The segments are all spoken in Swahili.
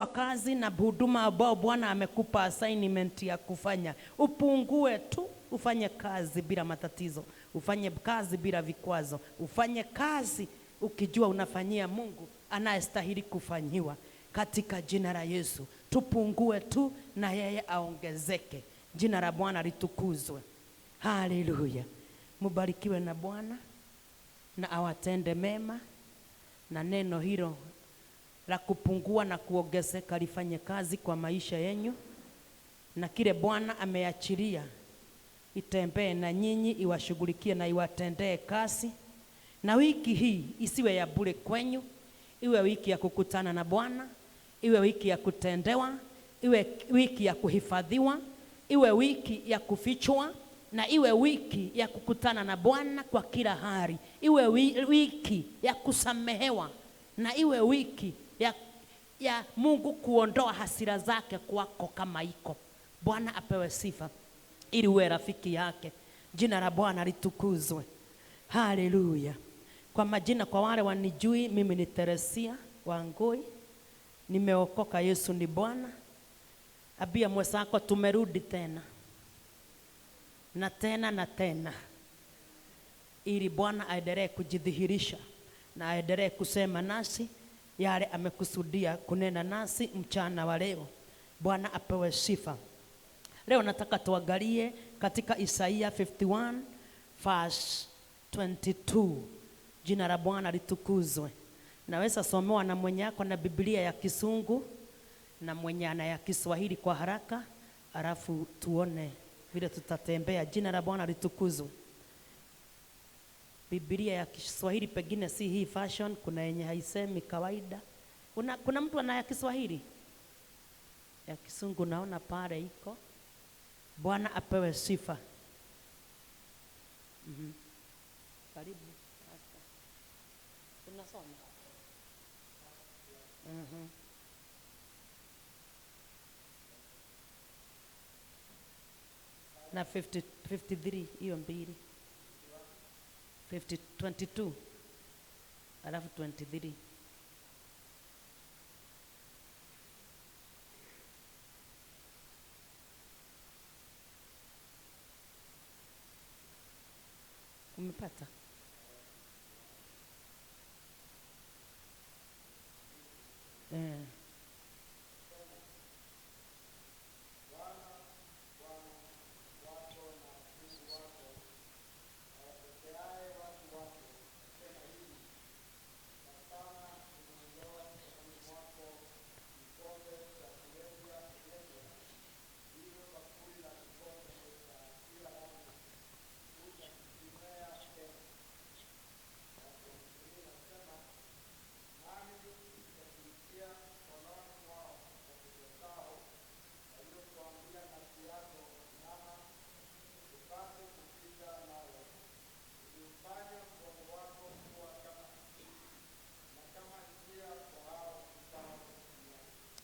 kazi na huduma ambao Bwana amekupa assignment ya kufanya, upungue tu, ufanye kazi bila matatizo, ufanye kazi bila vikwazo, ufanye kazi ukijua unafanyia Mungu anayestahili kufanyiwa. Katika jina la Yesu tupungue tu na yeye aongezeke. Jina la Bwana litukuzwe. Haleluya. Mubarikiwe na Bwana na awatende mema, na neno hilo la kupungua na kuongezeka lifanye kazi kwa maisha yenyu, na kile Bwana ameachilia itembee na nyinyi, iwashughulikie na iwatendee kazi. Na wiki hii isiwe ya bure kwenyu, iwe wiki ya kukutana na Bwana, iwe wiki ya kutendewa, iwe wiki ya kuhifadhiwa, iwe wiki ya kufichwa, na iwe wiki ya kukutana na Bwana kwa kila hali, iwe wiki ya kusamehewa, na iwe wiki ya Mungu kuondoa hasira zake kwako kama iko. Bwana apewe sifa ili uwe rafiki yake. Jina la Bwana litukuzwe. Haleluya. Kwa majina, kwa wale wanijui, mimi ni Teresia Wangui. Nimeokoka, Yesu ni Bwana. Abia mwenzako tumerudi tena na tena na tena, ili Bwana aendelee kujidhihirisha na aendelee kusema nasi yale amekusudia kunena nasi mchana wa leo. Bwana apewe sifa. Leo nataka tuangalie katika Isaia 51 verse 22. Jina la Bwana litukuzwe. Naweza somewa na mwenye yako na Biblia ya Kisungu na mwenye ana ya Kiswahili kwa haraka, alafu tuone vile tutatembea. Jina la Bwana litukuzwe. Biblia ya Kiswahili pengine si hii fashion, kuna yenye haisemi kawaida. Kuna mtu ana ya Kiswahili? Ya Kisungu naona pale iko. Bwana apewe sifa. Karibu. Unasoma? Na 53 hiyo mbili. 22 alafu 23. Umepata?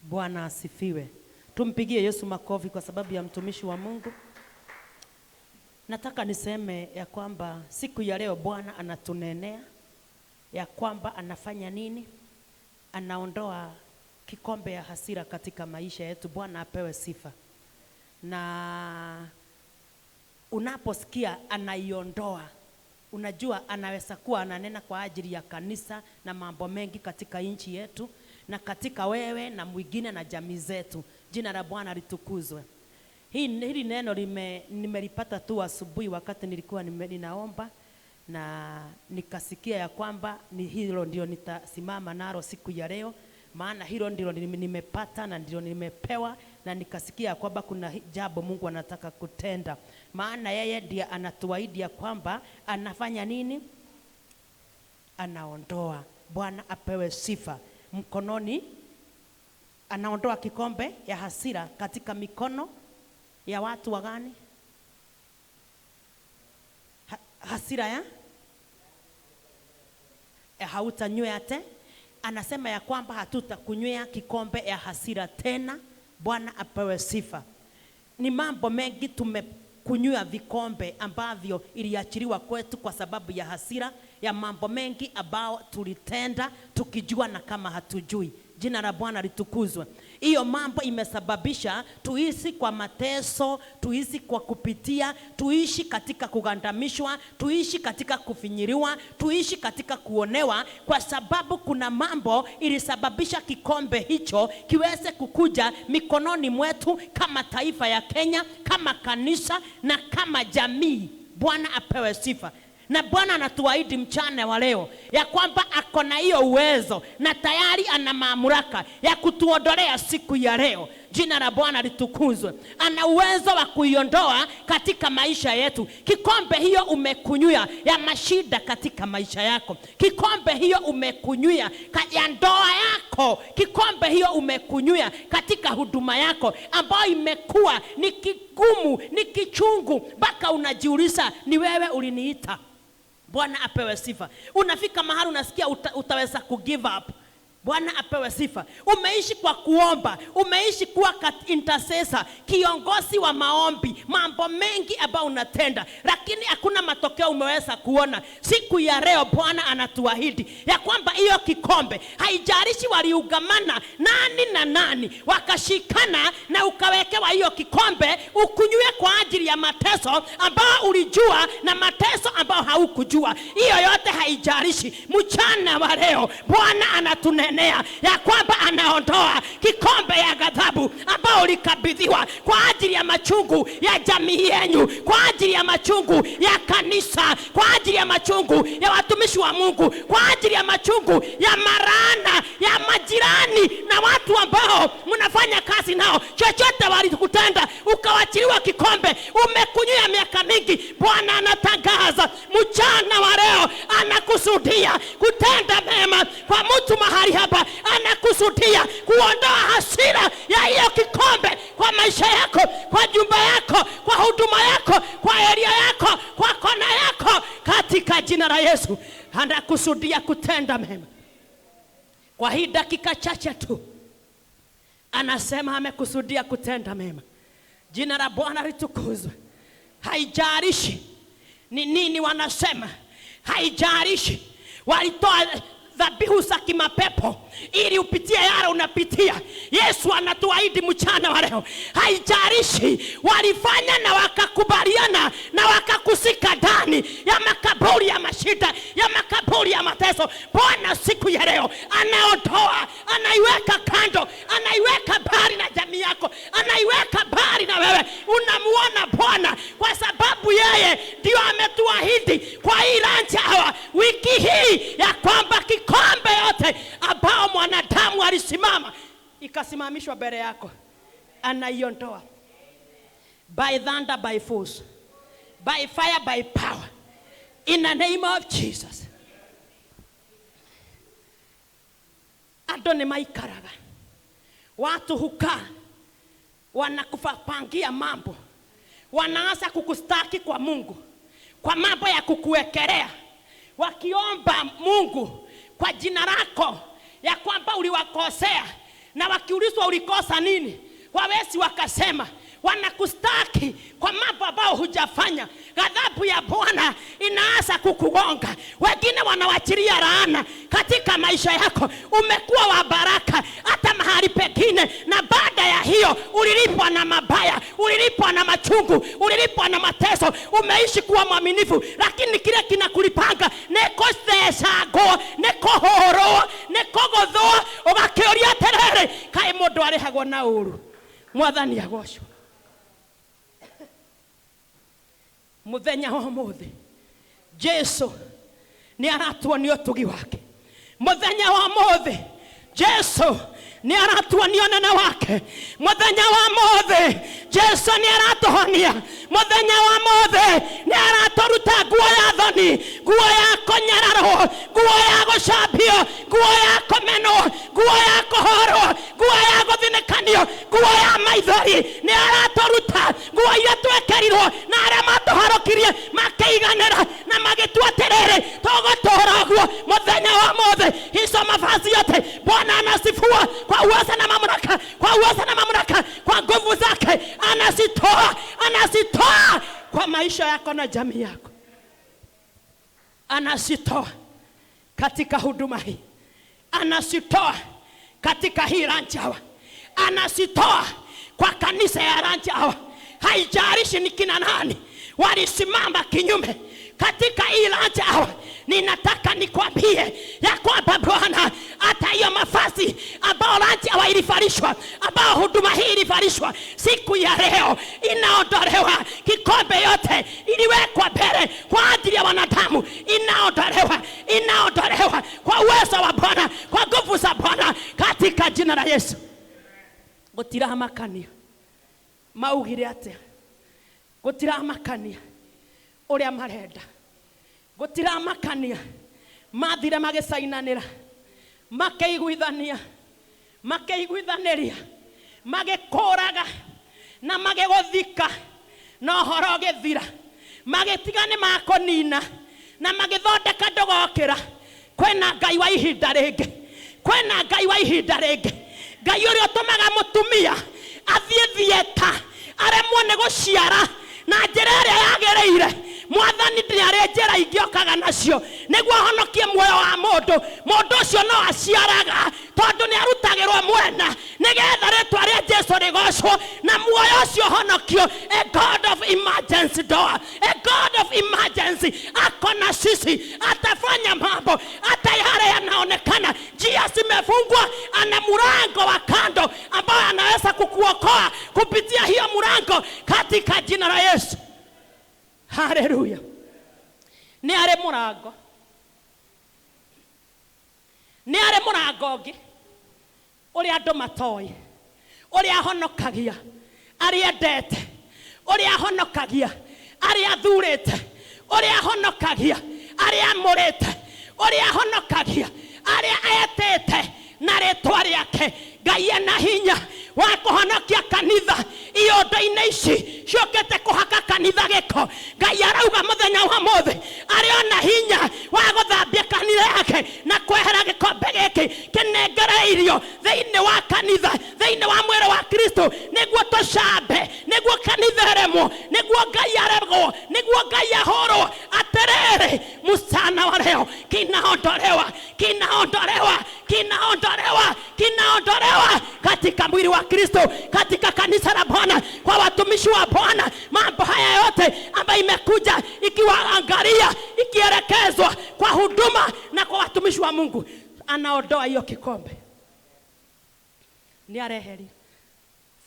Bwana asifiwe. Tumpigie Yesu makofi kwa sababu ya mtumishi wa Mungu. Nataka niseme ya kwamba siku ya leo Bwana anatunenea ya kwamba anafanya nini? Anaondoa kikombe ya hasira katika maisha yetu. Bwana apewe sifa. Na unaposikia anaiondoa, unajua anaweza kuwa ananena kwa ajili ya kanisa na mambo mengi katika nchi yetu, na katika wewe na mwingine na jamii zetu. Jina la Bwana litukuzwe. Hili neno nimelipata tu asubuhi wakati nilikuwa ninaomba, na nikasikia ya kwamba ni hilo ndio nitasimama nalo siku ya leo, maana hilo ndilo nimepata na ndilo nimepewa, na nikasikia kwamba kuna jambo Mungu anataka kutenda, maana yeye ndiye anatuahidi ya kwamba anafanya nini? Anaondoa. Bwana apewe sifa. Mkononi anaondoa kikombe ya hasira katika mikono ya watu wagani? Hasira ya hautanywea tena. Anasema ya kwamba hatutakunywea kikombe ya hasira tena. Bwana apewe sifa. Ni mambo mengi tumekunywa vikombe ambavyo iliachiliwa kwetu kwa sababu ya hasira, ya mambo mengi ambao tulitenda tukijua na kama hatujui. Jina la Bwana litukuzwe. Hiyo mambo imesababisha tuishi kwa mateso, tuishi kwa kupitia, tuishi katika kugandamishwa, tuishi katika kufinyiriwa, tuishi katika kuonewa, kwa sababu kuna mambo ilisababisha kikombe hicho kiweze kukuja mikononi mwetu kama taifa ya Kenya, kama kanisa na kama jamii. Bwana apewe sifa. Na Bwana anatuahidi mchana wa leo ya kwamba ako na hiyo uwezo na tayari ana mamlaka ya kutuondolea siku ya leo. Jina la Bwana litukuzwe. Ana uwezo wa kuiondoa katika maisha yetu. Kikombe hiyo umekunywa ya mashida katika maisha yako. Kikombe hiyo umekunywa ya ndoa yako. Kikombe hiyo umekunywa katika huduma yako ambayo imekuwa ni kigumu, ni kichungu, mpaka unajiuliza ni wewe uliniita. Bwana apewe sifa. Unafika mahali unasikia utaweza kugive up. Bwana apewe sifa. Umeishi kwa kuomba, umeishi kuwa intercessor, kiongozi wa maombi, mambo mengi ambayo unatenda, lakini hakuna matokeo umeweza kuona. Siku ya leo Bwana anatuahidi ya kwamba hiyo kikombe, haijalishi waliugamana nani na nani, wakashikana na ukawekewa hiyo kikombe, ukunywe kwa ajili ya mateso ambao ulijua na mateso ambao haukujua. Hiyo yote haijalishi. Mchana wa leo Bwana anatunenea ya kwamba anaondoa kikombe ya ghadhabu ambao ulikabidhiwa kwa ajili ya machungu ya jamii yenu, kwa ajili ya machungu ya kanisa, kwa ajili ya machungu ya watumishi wa Mungu, kwa ajili ya machungu ya marana ya majirani na watu ambao mnafanya kazi nao. Chochote walikutenda ukawachiliwa kikombe, umekunywa miaka mingi. Bwana anatangaza mchana wa leo anakusudia kutenda mema kwa mtu mahali hapa. Anakusudia kuondoa hasira ya hiyo kikombe kwa maisha yako, kwa jumba yako, kwa huduma yako, kwa area yako, kwa kona yako, katika jina la Yesu. Anakusudia kutenda mema. Kwa hii dakika chache tu anasema amekusudia kutenda mema. Jina la Bwana litukuzwe. Haijalishi ni nini wanasema, haijalishi walitoa dhabihu za kimapepo ili upitie yale unapitia. Yesu anatuahidi mchana wa leo, haijalishi walifanya na wakakubaliana na wakakusika ndani ya makaburi ya mashida, ya makaburi ya mateso, Bwana siku ya leo anaondoa, anaiweka kando, anaiweka mbali na jamii yako, anaiweka mbali na wewe. Unamuona Bwana kwa sababu yeye ndio ametuahidi kwa hii lunch hour wiki hii ya kwamba kikombe yote ambao mwanadamu alisimama ikasimamishwa mbele yako, anaiondoa. By thunder, by force, by fire, by power, in the name of Jesus. Adoni maikaraga, watu hukaa wanakupangia mambo, wanaanza kukustaki kwa Mungu kwa mambo ya kukuwekelea, wakiomba Mungu kwa jina lako ya kwamba uliwakosea, na wakiulizwa ulikosa nini, wawezi wakasema. Wanakustaki kwa mambo ambayo hujafanya. Ghadhabu ya Bwana inaanza kukugonga. Wengine wanawachilia laana katika maisha yako. Umekuwa wa baraka hata mahali pengine, na baada ya hiyo ulilipwa na mabaya, ulilipwa na machungu, ulilipwa na mateso. Umeishi kuwa mwaminifu, lakini kile kinakulipanga neko sesago, neko horo, neko godho, ugakiuria terere kai mundu arihagwo na uru. Mwathani agocwo. Muthenya wa muthi Jesu ni aratuonio tugi wake. Muthenya wa muthi Jesu ni aratuonio nena wake. Muthenya wa muthi Jesu ni aratuhonia. Muthenya wa muthi ni araturuta nguo ya thoni, nguo ya konyararo, nguo ya gucambio, nguo ya kumenwo, nguo ya kuhorwo, nguo ya guthinekanio, nguo ya maithori. Ni araturuta nguo iria twekerirwo na aria matuharokirie makeiganira na magitua terere tugutoraguo. Muthenya wa muthi hizo mavazi yote Bwana anasifua kwa uweza na mamlaka, kwa uweza na mamlaka, kwa nguvu zake anasitoa, anasitoa kwa maisha yako na jamii yako. Anasitoa katika huduma hii, anasitoa katika hii lunch hour. Anasitoa kwa kanisa ya lunch hour. Haijalishi ni kina nani walisimama kinyume katika hii lunch hour. Ninataka nikwambie ya kwamba Bwana hata hiyo mafasi ambao lunch hour ilifarishwa, ambao huduma hii ilifarishwa, siku ya leo inaondolewa. Kikombe yote iliwekwa mbele kwa ajili ya wanadamu, inaondolewa kwa uwezo wa Bwana, kwa nguvu za Bwana, katika jina la Yesu. Gutiramakania maugire atia, gutiramakania uria marenda, gutiramakania mathire magicainanira, makeiguithania, makeiguithaniria, magikuraga na magiguthika na horo githira, magitigane makonina na magithondeka ndogokira. Kwena Ngai wa ihinda ringi, kwena Ngai wa ihinda ringi, Ngai uria utumaga mutumia athie thieta aremwo ni guciara na njira iria yagereire. Mwathani ndiarĩ njĩra ingĩokaga nacio nĩguo honokie muoyo wa mũndũ. Mũndũ ũcio no aciaraga tondũ nĩ arutagĩrwo mwena nĩgetha rĩtwa rĩa Jesũ rĩgocwo na muoyo ũcio honokio. A God of emergency door, a God of emergency. Akona sisi, atafanya mambo hata yale yanaonekana njia zimefungwa. Ana mlango wa kando ambao anaweza kukuokoa kupitia hiyo mlango katika jina la Yesu. Hallelujah. Ni are murango. Ni are murango ngi uri andu matoi, uri ahonokagia ari endete, uri ahonokagia ari athurite, uri ahonokagia ari amurite, uri ahonokagia ari ayetete na ritwa riake. Ngai ena hinya wa kuhonokia kanitha iondo-inĩ ici ciokete kuhaka kanitha giko. Ngai arauga muthenya wa mothe ari ona hinya wa guthambia kanitha yake na kwehera gikombe giki kinengereirio thiini wa kanitha, thiini wa mwĩrĩ wa Kristo, niguo tucambe, niguo kanitha remwo, niguo Ngai aregwo, niguo Ngai ahorwo. Aterere musana wa leo kinaondolewa, kinaondolewa, kinaondolewa, kinaondolewa katika mwili wa Kristo, katika kanisa la Bwana, kwa watumishi wa Bwana. Mambo haya yote ambayo imekuja ikiwaangalia, ikielekezwa kwa huduma na kwa watumishi wa Mungu, anaondoa hiyo kikombe. Ni areheria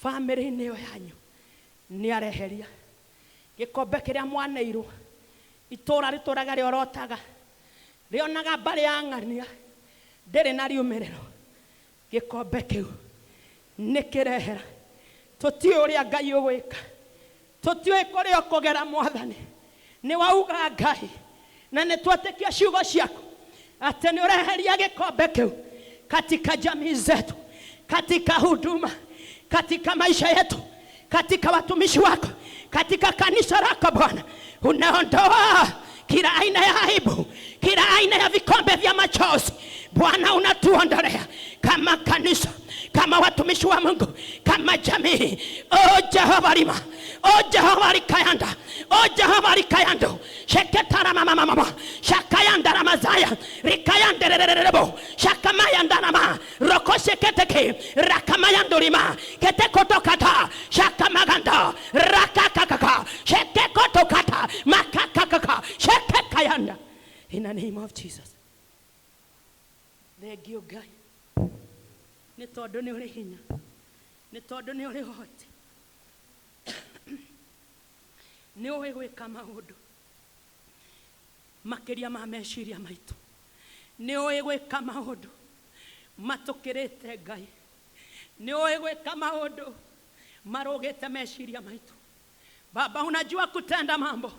family niyo yanyu, ni areheria gikombe kiria mwaneirwo. Itora rituraga riorotaga rionaga mbari ya ng'ania ndiri na riumiriro. Gikombe kiu nikirehera tutio uria Ngai ugwika, tutio ikuria kugera Mwathani. Ni wauga Ngai na nitwatikia ciugo ciaku ati ni ureheria gikombe kiu katika jamii zetu, katika huduma, katika maisha yetu, katika watumishi wako, katika kanisa lako Bwana. Unaondoa kila aina ya aibu, kila aina ya vikombe vya machozi Bwana. Unatuondolea kama kanisa, kama watumishi wa Mungu, kama jamii. O Jehova Rima, o Jehova Rikayanda, o Jehova Rikayando, sheketara mama, shakayanda ramazaya, rikayanda rerebo, shakamayanda nama, rokoshe keteke, rakamayando rima, ketekotokata, shakamaganda, rakakakaka, shekekotokata, makakakaka, shekekayanda. In the name of Jesus. Thank you, Ngai. Ni tondu ni uri hinya, ni tondu ni uri hoti, ni uri gwika maundu makiria ma meciria maitu, ni uri gwika maundu matukirite Ngai, ni uri gwika maundu marugite meciria maitu. Baba, unajua kutenda mambo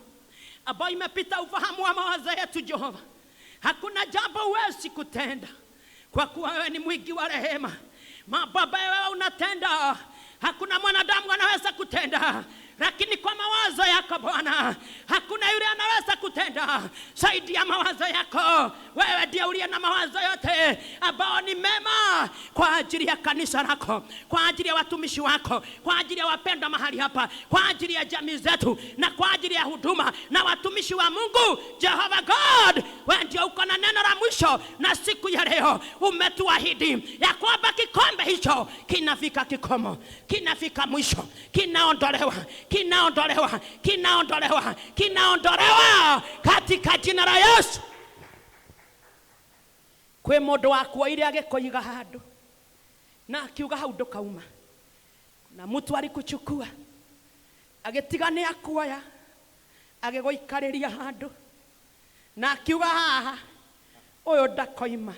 ambayo imepita ufahamu wa mawazo yetu Jehova. Hakuna jambo huwezi kutenda kwa kuwa wewe ni mwingi wa rehema. Baba, wewe unatenda, hakuna mwanadamu anaweza kutenda. lakini kwa mawazo yako Bwana hakuna yule anaweza kutenda zaidi ya mawazo yako. Wewe ndiye uliye na mawazo yote ambao ni mema kwa ajili ya kanisa lako, kwa ajili ya watumishi wako, kwa ajili ya wapendwa mahali hapa, kwa ajili ya jamii zetu na kwa ajili ya huduma na watumishi wa Mungu. Jehovah God, wewe ndiye uko na neno la mwisho, na siku ya leo umetuahidi ya kwamba kikombe hicho kinafika kikomo, kinafika mwisho, kinaondolewa, kinaondolewa, kinaondolewa, kinaondolewa katika jina la Yesu. Kwe mundu wakwa ile agikoiga handu na akiuga hau ndukauma, na mtu alikuchukua agitiga ni akuoya agigoikariria handu na akiuga haha uyu ndakoima,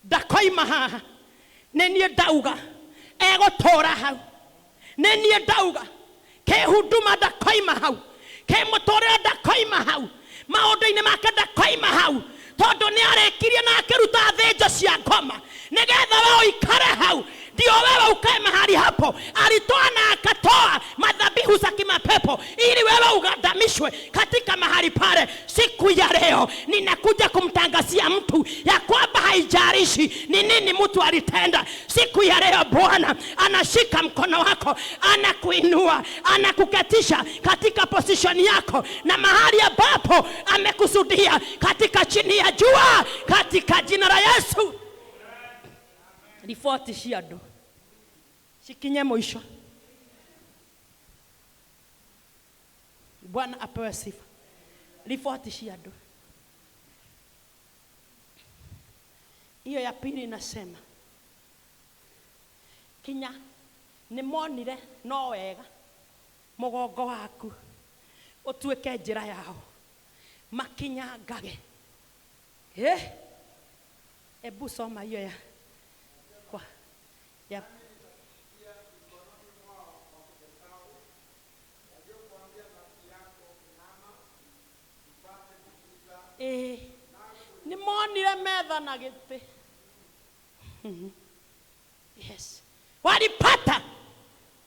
ndakoima haha, nenie ndauga egutura hau, nenie ndauga ke huduma ndakoima hau, ke muturire ndakoima hau, maundu-ini make ndakoima hau, tondu ni arekirie na akiruta thinjo cia ngoma nigetha wewe ikare hau. Ndio wewe ukae mahali hapo. Alitoa na akatoa madhabihu za kimapepo ili wewe ugandamishwe katika mahali pale. Siku ya leo ninakuja kumtangazia mtu ya kwamba haijalishi ni nini mtu alitenda. Siku ya leo Bwana anashika mkono wako, anakuinua, anakuketisha katika position yako na mahali ambapo amekusudia, katika chini ya jua, katika jina la Yesu. Ripoti shiado shikinye mwisho. Bwana apewe sifa. Ripoti shiado. Hiyo ya pili inasema kinya ni monire no wega mugongo waku utuike njira yao makinyangage. Ebu soma hiyo ya kwa ya ni monire metha na giti. Yes, walipata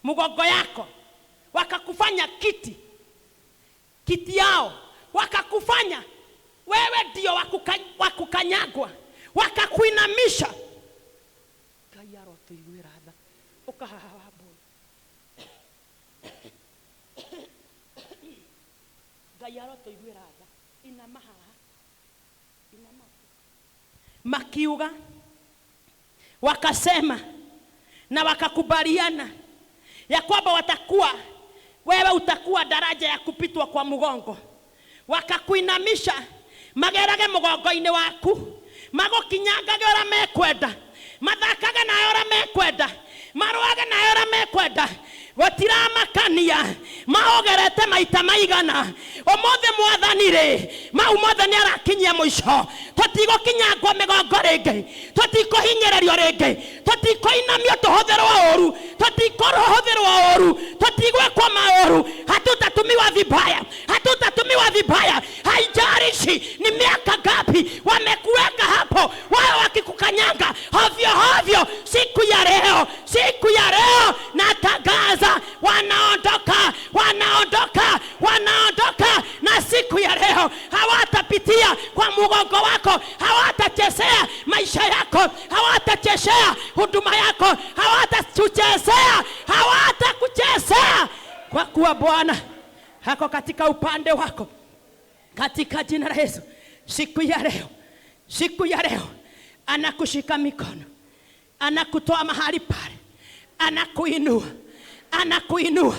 mugongo yako wakakufanya kiti yao, wakakufanya wewe ndio wakukanyagwa, wakakuinamisha. Kayaro tuigwirada ukahawabu gayaro tuigwirada inamaha makiuga, wakasema na wakakubaliana ya kwamba watakuwa, wewe utakuwa daraja ya kupitwa kwa mugongo. Wakakuinamisha magerage mugongo-ini waku, magokinyangage ora mekwenda, mathakage na ora mekwenda, maruage na ora mekwenda. Gotiramakania maogerete maita maigana omothe mwathanire mau mothe ni arakinyia mwisho. Tutigo kinyangwa migongo ringi, tutiko hinyererio ringi, tutiko inamio tuhotherwo oru, tutiko rohotherwo oru, tutigwe kwa maoru, hatutatumiwa vibaya, hatutatumiwa vibaya. Haijalishi ni miaka ngapi wamekuweka hapo, wao wakikukanyanga hovyo hovyo. Siku ya leo, siku ya leo natangaza wanaondoka, wanaondoka, wanaondoka. Na siku ya leo hawatapitia kwa mugongo wako, hawatachezea maisha yako, hawatachezea huduma yako, hawatakuchezea, hawatakuchezea, kwa kuwa Bwana hako katika upande wako, katika jina la Yesu. Siku ya leo, siku ya leo anakushika mikono, anakutoa mahali pale, anakuinua, anakuinua.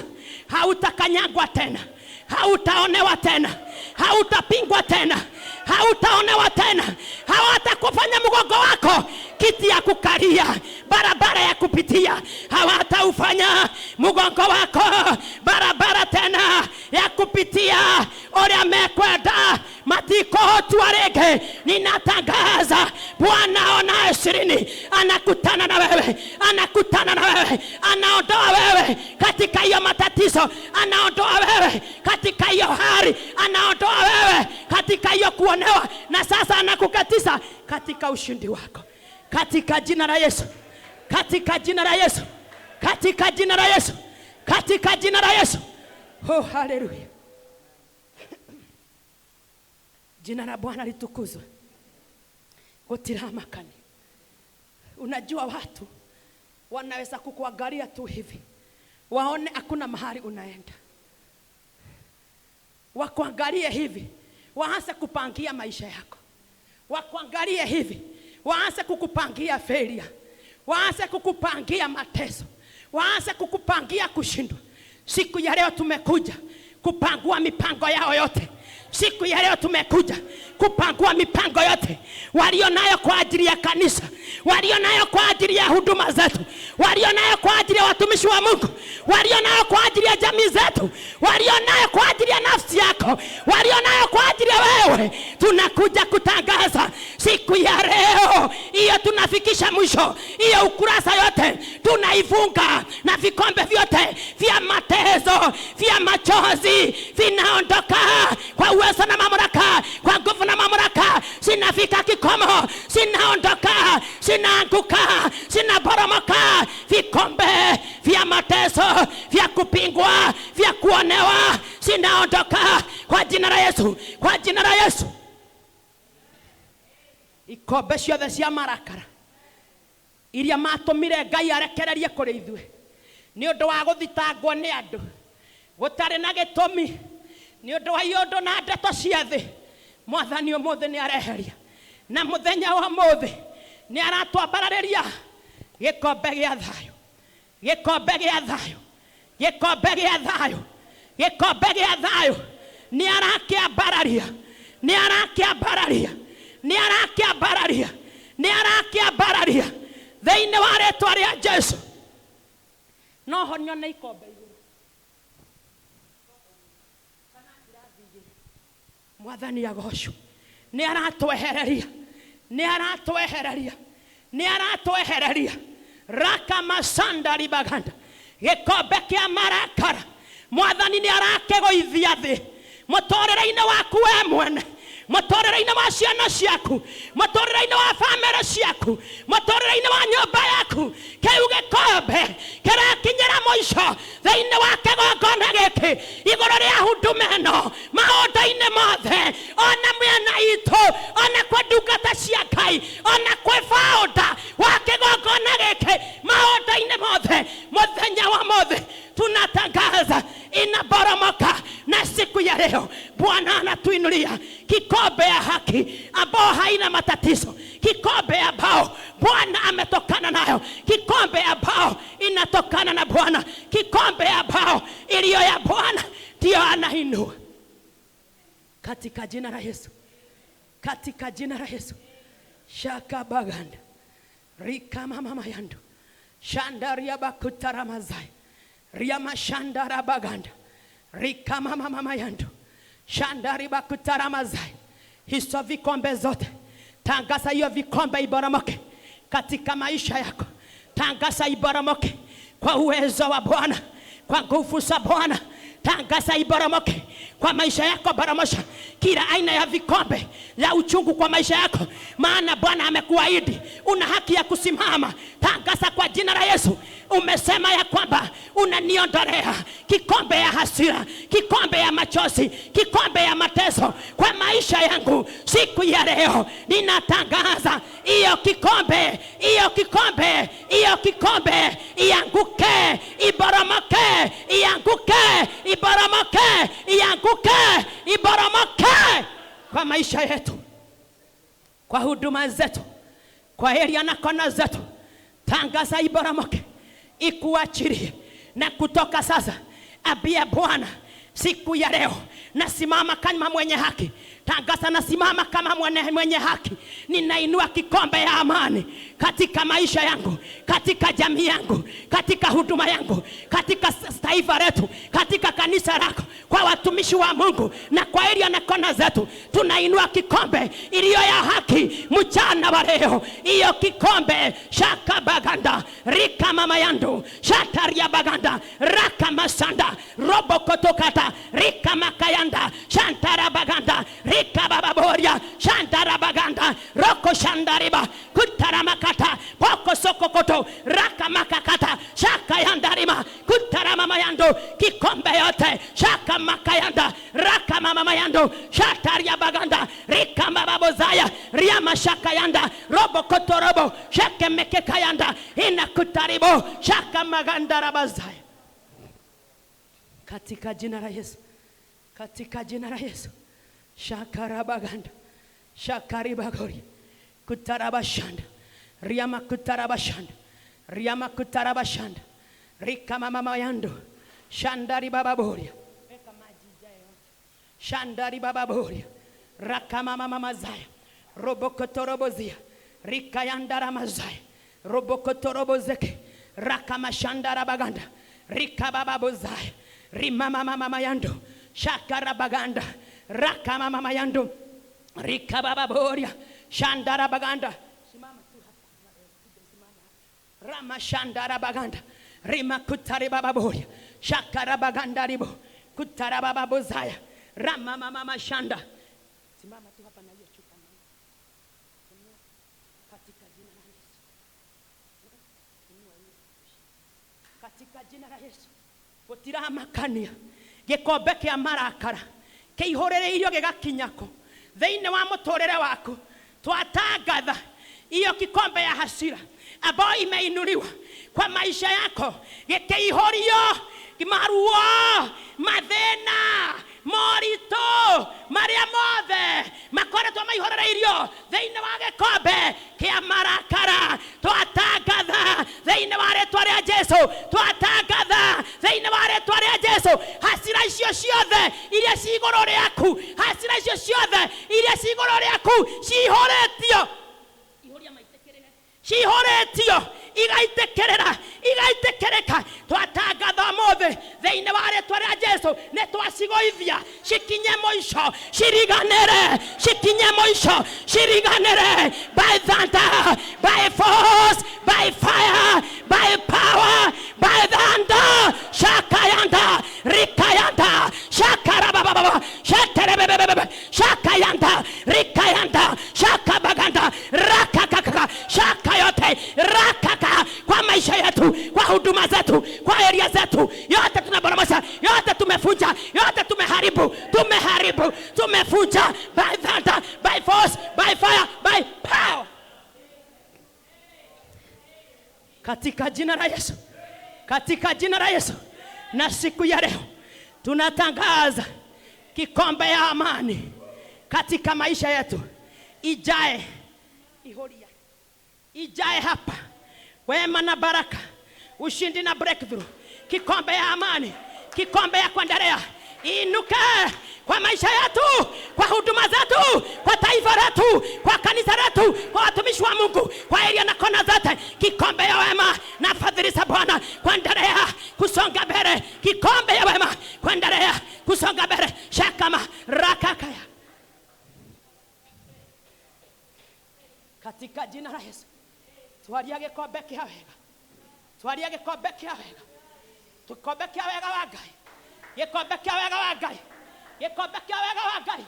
Hautakanyagwa tena, hautaonewa tena, hautapingwa tena, hautaonewa tena. Hawatakufanya mgongo wako kiti ya kukalia, barabara ya kupitia. Hawataufanya mgongo wako barabara tena ya kupitia. Ora mekwenda matiko tuarege. Ninatangaza Bwana ona 20 anakutana na wewe, anakutana na wewe, anaondoa wewe katika hiyo matatizo, anaondoa wewe katika hiyo hali, anaondoa wewe katika hiyo kuonewa, na sasa anakukatiza katika ushindi wako, katika jina la Yesu, katika jina la Yesu, katika jina la Yesu, katika jina la Yesu. Oh, haleluya. Jina la Bwana litukuzwe. Gutiramakani. Unajua watu wanaweza kukuangalia tu hivi, waone hakuna mahali unaenda, wakuangalie hivi, waanze kupangia maisha yako, wakuangalie hivi, waanze kukupangia failure, waanze kukupangia mateso, waanze kukupangia kushindwa. Siku ya leo tumekuja kupangua mipango yao yote. Siku ya leo tumekuja kupangua mipango yote walio nayo kwa ajili ya kanisa, walio nayo kwa ajili ya huduma zetu, walio nayo kwa ajili ya watumishi wa Mungu, walio nayo kwa ajili ya jamii zetu, walio nayo kwa ajili ya nafsi yako, walio nayo kwa ajili ya wewe. Tunakuja kutangaza siku ya leo hiyo, tunafikisha mwisho hiyo ukurasa yote, tunaifunga na vikombe vyote vya mateso, vya machozi vinaondoka kwa uwezo na mamlaka, kwa nguvu na mamlaka. Sinafika kikomo, sinaondoka, sinaanguka, sinaporomoka. Vikombe vya mateso, vya kupingwa, vya kuonewa, sinaondoka kwa jina la Yesu, kwa jina la Yesu. Ikombe ciothe cia marakara iria matumire Ngai arekererie kuri ithue ni undu wa guthitangwo ni andu gutari na gitumi, ni undu wa iondo na ndeto cia thi, Mwathani umuthi ni areheria, na muthenya wa muthi ni aratwambarariria gikombe gia thayo, gikombe gia thayo, gikombe gia thayo, gikombe gia thayo. Ni arakiambararia, ni arakiambararia, ni arakiambararia, ni arakiambararia thiini wa ritwa ria Jesu. No honyo na ikombe iguru Mwathani agocwo. Ni aratwehereria, ni aratwehereria, ni aratwehereria raka masanda ribaganda gikombe kia marakara. Mwathani ni arakegoithia thi mutorere-ini waku we mwene, mutorere-ini wa ciana ciaku, mutorere-ini wa family ciaku, mutorere-ini wa nyumba yaku. Kiu gikombe kirakinyira mwisho thiini wa kigongona giki, iguru ria huduma ino, maundu-ini mothe, ona miena itu, ona kwa ndungata cia Ngai, ona kwa founder wa kigongona giki, maundu-ini mothe, muthenya wa mothe tunatangaza inaboromoka. Na siku ya leo Bwana anatuinulia kikombe ya haki ambao haina matatizo, kikombe ambao Bwana ametokana nayo, kikombe ambao inatokana na Bwana, kikombe ambao iliyo ya Bwana ndio anainua. Katika jina la Yesu, katika jina la Yesu. Shaka baganda rika mama yandu shandaria bakutara mazai riama shandara baganda rika mama yandu shandari bakutara mazai. Hizo vikombe zote tangaza hiyo vikombe iboromoke katika maisha yako. Tangaza iboromoke kwa uwezo wa Bwana, kwa nguvu za Bwana. Tangaza iboromoke kwa maisha yako. Boromosha kila aina ya vikombe ya uchungu kwa maisha yako, maana Bwana amekuahidi una haki ya kusimama. Tangaza kwa jina la Yesu. Umesema ya kwamba unaniondolea kikombe ya hasira, kikombe ya machozi, kikombe ya mateso kwa maisha yangu. Siku ya leo ninatangaza hiyo kikombe, hiyo kikombe, hiyo kikombe ianguke, iboromoke, ianguke, iboromoke, ianguke, iboromoke kwa maisha yetu, kwa huduma zetu, kwa area na kona zetu. Tangaza iboromoke, ikuachilie. Na kutoka sasa abia Bwana, siku ya leo nasimama kama mwenye haki. Tangaza nasimama kama mwenye haki. Ninainua kikombe ya amani katika maisha yangu, katika jamii yangu, katika huduma yangu, katika taifa letu, katika kanisa lako, kwa watumishi wa Mungu na kwa area na kona zetu. Tunainua kikombe iliyo ya haki mchana wa leo. Hiyo kikombe shaka baganda rika mama yandu shataria baganda raka masanda robo kotokata rika makayanda shantara baganda rika bababoria shantara baganda roko shandariba kutaramakata poko sokokoto raka makakata shaka yandarima kutaramama yandu. Kikombe yote shaka mayando shataria baganda rikamba babozaya riama shakayanda robo kotorobo shake mekekayanda inakutaribo shaka maganda rabazaya. Katika jina la Yesu, katika jina la Yesu, shakarabaganda shakaribagori kutarabashanda riama kutarabashanda riama kutarabashanda rikama mama yando shandari baba boria shandari baba boria rakama mama mazaya robokotorobozia rikayandara mazaya robokotorobozeke rakama shandara baganda rikababa bozaya rimama mama yando shakara baganda rakama mama yando rikababa boria shandara baganda simama tu hapa rama shandara baganda rima kutari baba boria shakara baganda ribo kutara baba bozaya rama mama shanda simama tu hapa na hiyo chupa katika jina la Yesu, katika jina la Yesu potira makania gikombe kia marakara kiihorereirio gigakinyako theine wa mutorere wako twatangatha iyo kikombe ya hasira ambayo imeinuliwa kwa maisha yako gikeihorio maruo mathina morito maria mothe makoretwo maihorereirio theine wa gikombe kia marakara twatangatha theine wa rĩtwa rĩa Jesu twatangatha theine wa rĩtwa rĩa Jesu hasira icio ciothe iria ci igũrũ rĩaku hasira icio ciothe iria ci igũrũ rĩaku cihoretio ihoria maitekerere cihoretio igaitekerera igaitekereka twatangatha mothe theine wa rĩtwa rĩa Jesu nĩ twacigoithia cikinye mũico ciriganĩre cikinye mũico ciriganĩre by thunder by force by fire by power by thunder shakayanda rikayanda shakarababa shaterebebebe shakayanda rikayanda shakabaganda rakakaka shakayote rakaka kwa maisha yetu kwa huduma zetu kwa area zetu yote tunaboromosha yote tumefunja yote tumeharibu tumefunja by thunder by force by fire by power katika jina la Yesu, katika jina la Yesu. Na siku ya leo tunatangaza kikombe ya amani katika maisha yetu ijae ihoria ijae hapa wema na baraka ushindi na breakthrough kikombe ya amani kikombe ya kuendelea inuke kwa maisha yetu kwa huduma zetu kwa taifa letu kwa kanisa letu kwa watumishi wa Mungu kwa area na kona zote kikombe ya wema na fadhili za Bwana kuendelea kusonga mbele kikombe ya wema kuendelea kusonga mbele shakama rakakaya katika jina la Yesu twaria gikombe kia wega twaria gikombe kia wega tukombe kia wega wa Ngai gikombe kia wega wa Ngai gikombe kia wega wa Ngai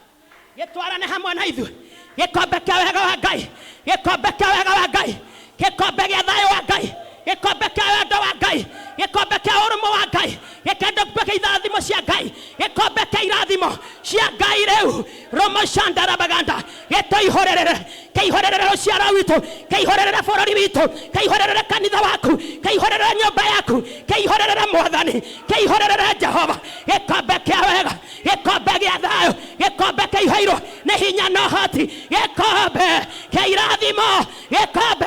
gitwarane hamwe na ithuĩ gikombe kia wega wa Ngai gikombe kia wega wa Ngai gikombe gia thayũ wa Ngai gikombe kia wendo wa Ngai gikombe kia ũrũmwe wa Ngai gikombe kia irathimo cia Ngai gikombe kia irathimo cia Ngai rĩu romo shandara baganda gĩtũihũrĩrĩre kaihorere rũciaro witũ kaihorere bũrũri witũ kaihorere kanitha waku kaihorere nyũmba yaku kaihorere mwathani kaihorere Jehova gikombe kia wega gikombe gia thayũ gikombe kĩihũirwo nĩ hinya na ũhoti gikombe kia irathimo gikombe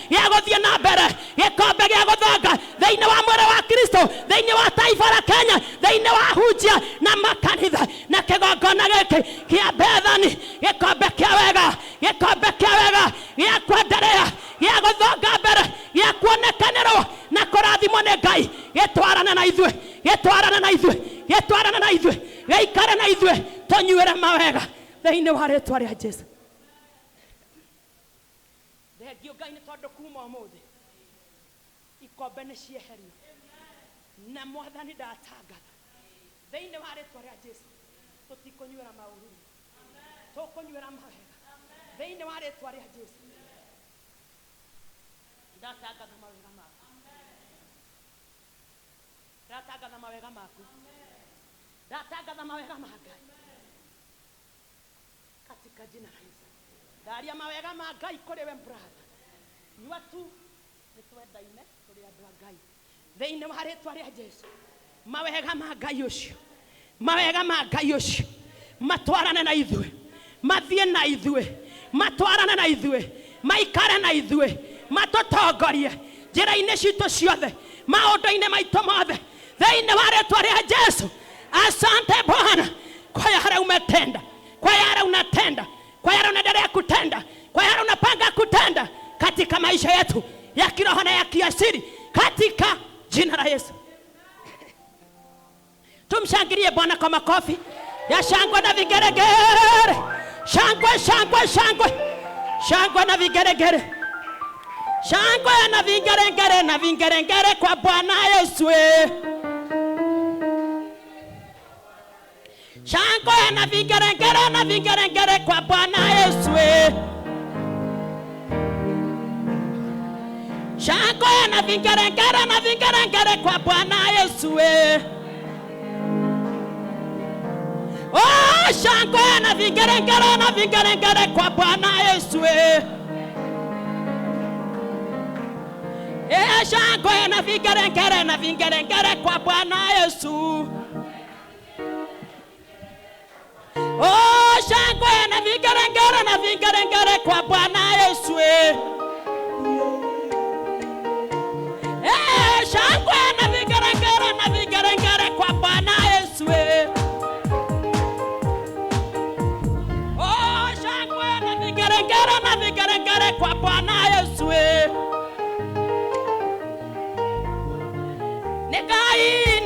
gia gũthiĩ na mbere gikombe gia gũthanga thĩinĩ wa mwĩrĩ wa Kristo thĩinĩ wa taifa la Kenya thĩinĩ wa hunjia na makanitha na kĩgongona gĩkĩ kia Bethani gikombe kia wega gikombe kia wega gia kuendelea gia gũthonga mbere gia kuonekanĩrwo na kũrathimwo nĩ Ngai gĩtwarane na ithuĩ gĩtwarane na ithuĩ gĩtwarane na ithuĩ gĩikare na ithuĩ tũnyuĩre mawega thĩinĩ wa rĩtwa rĩa Jesũ. Thengio Ngai nĩ tondũ kuma ũmũthĩ ikombe nĩ cieherio na mwathani ndatangatha thĩinĩ wa rĩtwa rĩa Jesũ tũtikũnyuĩra maũru tũkũnyuĩra mawega thĩinĩ wa rĩtwa rĩa Jesũ. Ndatangatha mawega maku ndatangatha mawega maku ndatangatha mawega ma Ngai katika jina la Yesu. Daria mawega ma Ngai kuri we brother. Nyua tu nitwendaine turi andu a Ngai. Theine wa ritwa ria Jesu. Mawega ma Ngai ucio. Mawega ma Ngai ucio. Matwarane na ithuĩ. Mathie na ithuĩ. Matwarane na ithuĩ. Maikare na ithuĩ. Matutongorie njĩra-inĩ citũ ciothe. Maũndũ-inĩ maitũ mothe. Theine wa ritwa ria Jesu. Asante Bwana kwa yale umetenda. Kwa yale unatenda. Kwa yale unaendelea kutenda. Kwa yale unapanga kutenda katika maisha yetu ya kiroho na ya kiasili katika jina la Yesu. Tumshangilie Bwana kwa makofi ya shangwe na vigeregere. Shangwe, shangwe, shangwe. Shangwe na vigeregere. Shangwe na vigeregere na vigeregere kwa Bwana Yesu. Shangwe na vigeregere kwa Bwana Yesu. Shangwe na vigeregere kwa Bwana Yesu. Oh, shangwe na vigeregere kwa Bwana Yesu. Shangwe na vigeregere kwa Bwana Yesu. Oh, shangwe na vigeregere kwa Bwana Yesu. Shangwe na vigeregere kwa Bwana Yesu. Oh, shangwe na vigeregere kwa Bwana Yesu. Negai